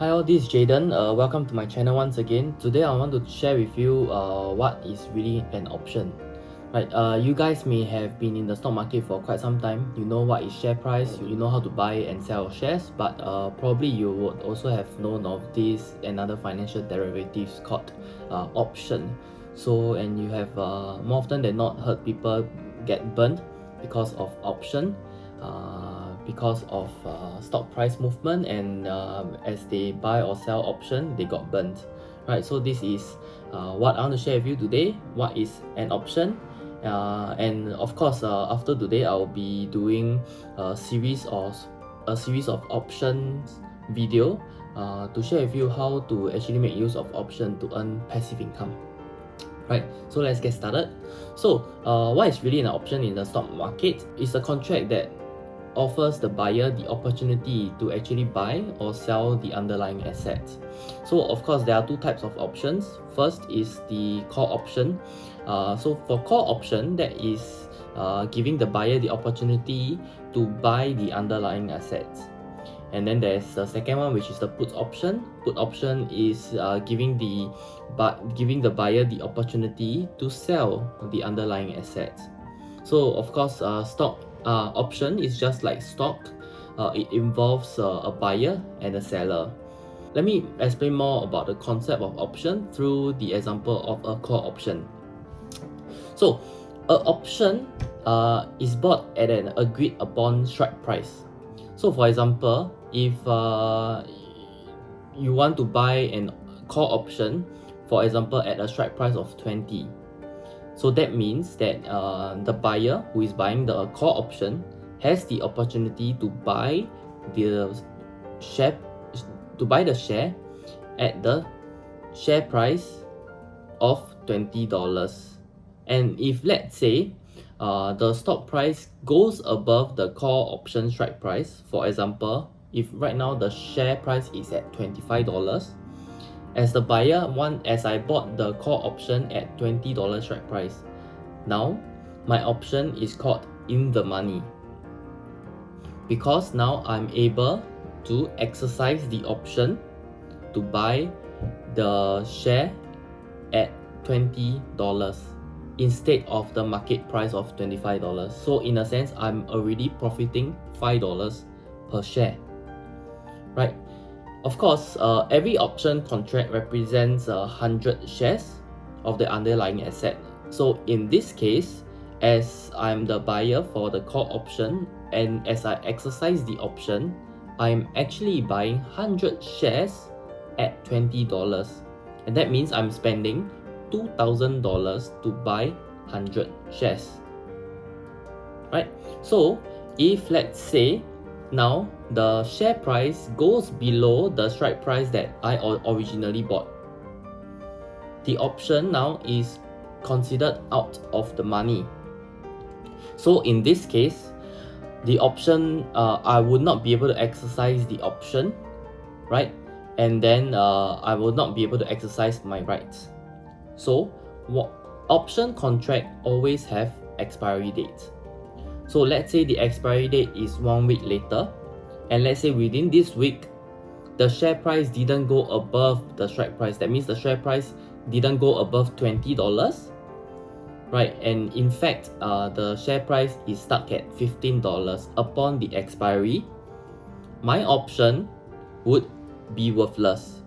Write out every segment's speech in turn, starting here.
Hi all, this is Jaden. Welcome to my channel once again. Today I want to share with you what is really an option. Right, you guys may have been in the stock market for quite some time. You know what is share price, you know how to buy and sell shares, but probably you would also have known of this another financial derivatives called option. So, and you have more often than not heard people get burned because of option. Because of stock price movement, and as they buy or sell option, they got burnt. Right, so this is what I want to share with you today. What is an option? And of course, after today, I'll be doing a series of options video to share with you how to actually make use of option to earn passive income. Right, so let's get started. So what is really an option in the stock market? It's a contract that offers the buyer the opportunity to actually buy or sell the underlying assets. So of course there are two types of options. First is the call option. So for call option, that is giving the buyer the opportunity to buy the underlying assets. And then there's the second one, which is the put option. Put option is giving the buyer the opportunity to sell the underlying assets. So of course, stock option is just like stock. It involves a buyer and a seller. Let me explain more about the concept of option through the example of a call option. So, an option is bought at an agreed upon strike price. So, for example, if you want to buy an call option, for example, at a strike price of 20. So that means that the buyer who is buying the call option has the opportunity to buy the share at the share price of $20. And if let's say the stock price goes above the call option strike price, for example, if right now the share price is at $25, as the buyer, as I bought the call option at $20 strike price, now my option is called in the money, because now I'm able to exercise the option to buy the share at $20 instead of the market price of $25. So in a sense, I'm already profiting $5 per share, right? Of course, every option contract represents 100 shares of the underlying asset. So in this case, as I'm the buyer for the call option, and as I exercise the option, I'm actually buying 100 shares at $20. And that means I'm spending $2,000 to buy 100 shares. Right? So if let's say now the share price goes below the strike price that I originally bought, the option now is considered out of the money. So in this case, the option, I would not be able to exercise the option, right? And then I will not be able to exercise my rights. So option contract always have expiry date. So let's say the expiry date is 1 week later, and let's say within this week, the share price didn't go above the strike price. That means the share price didn't go above $20, right? And in fact, the share price is stuck at $15 upon the expiry. My option would be worthless,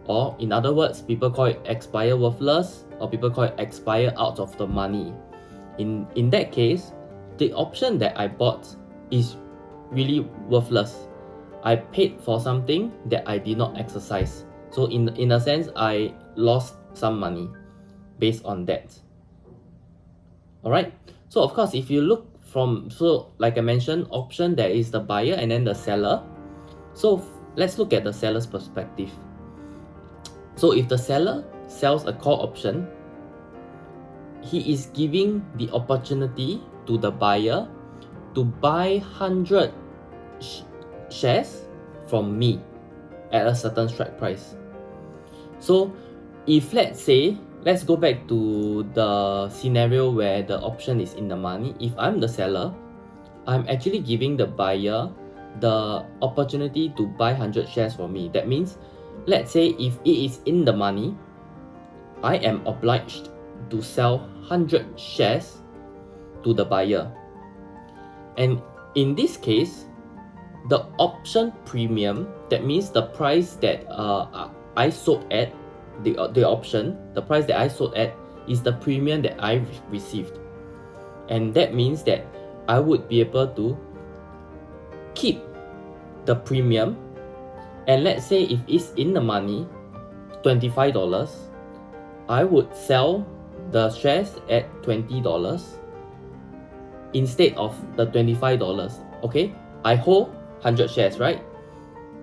or in other words, people call it expire worthless, or people call it expire out of the money. In that case, the option that I bought is really worthless. I paid for something that I did not exercise. So in a sense, I lost some money based on that. Alright, so of course, if you look from, so like I mentioned, option, there is the buyer and then the seller. So let's look at the seller's perspective. So if the seller sells a call option, he is giving the opportunity to the buyer to buy 100 shares from me at a certain strike price. So if let's say, let's go back to the scenario where the option is in the money. If I'm the seller, I'm actually giving the buyer the opportunity to buy 100 shares for me. That means, let's say if it is in the money, I am obliged to sell 100 shares to the buyer. And in this case, the option premium, that means the price that I sold at, the option, the price that I sold at is the premium that I received. And that means that I would be able to keep the premium. And let's say if it's in the money, $25, I would sell the shares at $20 instead of the $25. Okay, I hold 100 shares, right?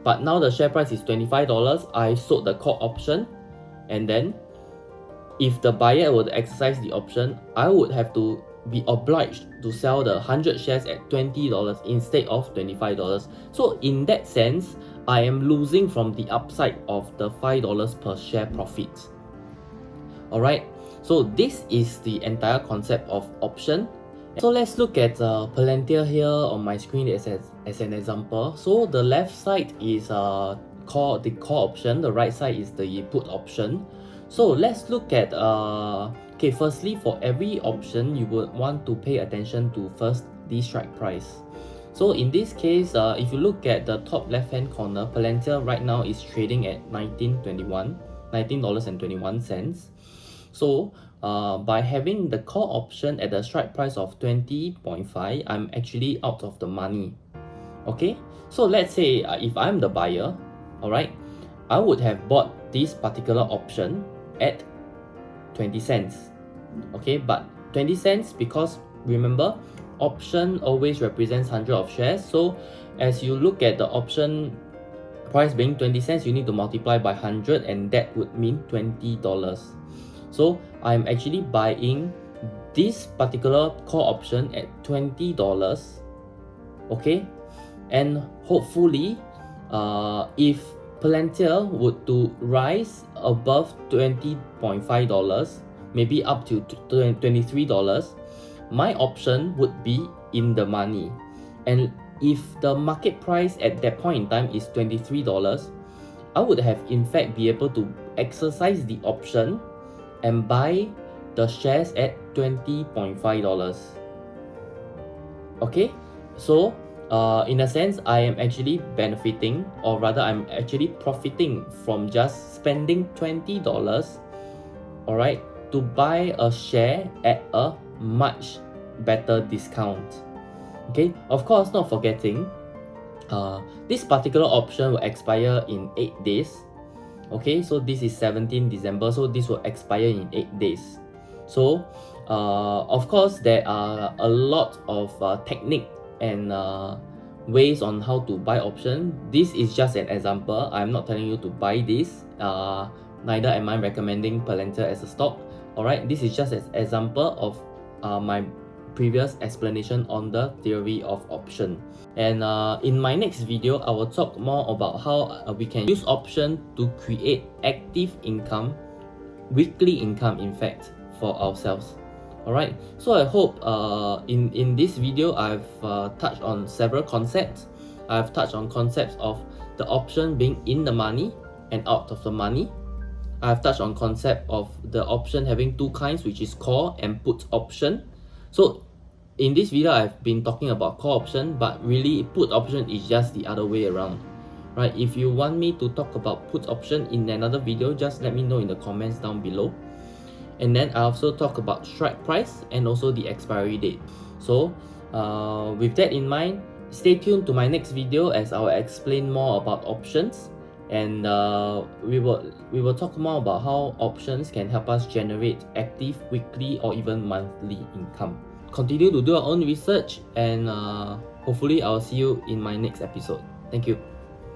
But now the share price is $25. I sold the call option, and then if the buyer were to exercise the option, I would have to be obliged to sell the 100 shares at $20 instead of $25. So in that sense, I am losing from the upside of the $5 per share profit. Alright, so this is the entire concept of option. So let's look at Palantir here on my screen as an example. So the left side is the call option, the right side is the put option. So let's look at okay, firstly, for every option you would want to pay attention to first the strike price. So in this case, if you look at the top left hand corner, Palantir right now is trading at $19.21. So by having the call option at the strike price of 20.5, I'm actually out of the money. Okay, so let's say if I'm the buyer, alright, I would have bought this particular option at 20 cents. Okay, but 20 cents because remember, option always represents 100 of shares. So as you look at the option price being 20 cents, you need to multiply by 100, and that would mean $20. So I'm actually buying this particular call option at $20. Okay, and hopefully if Palantir would to rise above $20.5, maybe up to $23, my option would be in the money. And if the market price at that point in time is $23, I would have in fact be able to exercise the option and buy the shares at $20.5. Okay, so in a sense, I am actually benefiting, or rather I'm actually profiting from just spending $20, alright, to buy a share at a much better discount. Okay, of course, not forgetting this particular option will expire in 8 days. Okay, so this is 17 December, so this will expire in 8 days. So of course there are a lot of technique and ways on how to buy option. This is just an example. I'm not telling you to buy this, neither am I recommending Palantir as a stock. Alright, this is just an example of my previous explanation on the theory of option. And in my next video, I will talk more about how we can use option to create active income, weekly income in fact, for ourselves. Alright, so I hope in this video I've touched on several concepts. I've touched on concepts of the option being in the money and out of the money. I've touched on concept of the option having two kinds, which is call and put option. So in this video, I've been talking about call option, but really put option is just the other way around, right? If you want me to talk about put option in another video, just let me know in the comments down below. And then I also talk about strike price and also the expiry date. So with that in mind, stay tuned to my next video as I will explain more about options, and we will talk more about how options can help us generate active weekly or even monthly income. Continue to do your own research, and hopefully I'll see you in my next episode. Thank you.